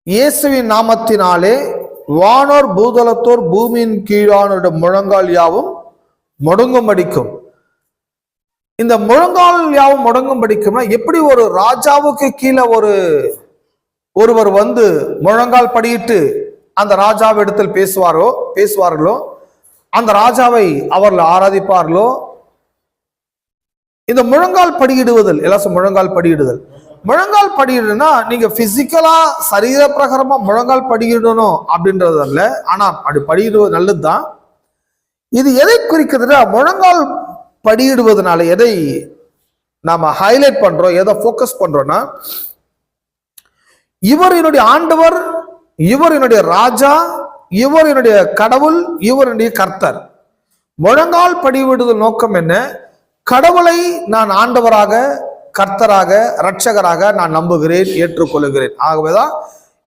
இயேசுவின் நாமத்தினாலே வானோர் பூதலத்தோர் பூமியின் கீழானோட முழங்கால் யாவும் முடங்கும்படிக்கும். இந்த முழங்கால் யாவும் முடங்கும்படிக்கும்னா எப்படி ஒரு ராஜாவுக்கு கீழே ஒருவர் வந்து முழங்கால் படியிட்டு அந்த ராஜாவிடத்தில் பேசுவார்களோ அந்த ராஜாவை அவர்கள் ஆராதிப்பார்களோ, இந்த முழங்கால் படியிடுவதில் எல்லாம் முழங்கால் படியிடுனா நீங்க பிசிக்கலா சரீர பிரகாரமா முழங்கால் படியிடணும் அப்படின்றது அல்ல. ஆனா அப்படி படியிடுவது நல்லதுதான். இது எதை குறிக்கிறதுனா, முழங்கால் படியிடுவதனால எதை நாம ஹைலைட் பண்றோம், எதை போக்கஸ் பண்றோம்னா, இவர் என்னுடைய ஆண்டவர், இவர் என்னுடைய ராஜா, இவர் என்னுடைய கடவுள், இவர் என்னுடைய கர்த்தர். முழங்கால் படிவிடுதல் நோக்கம் என்ன? கடவுளை நான் ஆண்டவராக, கர்த்தராக, இரட்சகராக நான் நம்புகிறேன், ஏற்றுக்கொள்கிறேன். ஆகவேதான்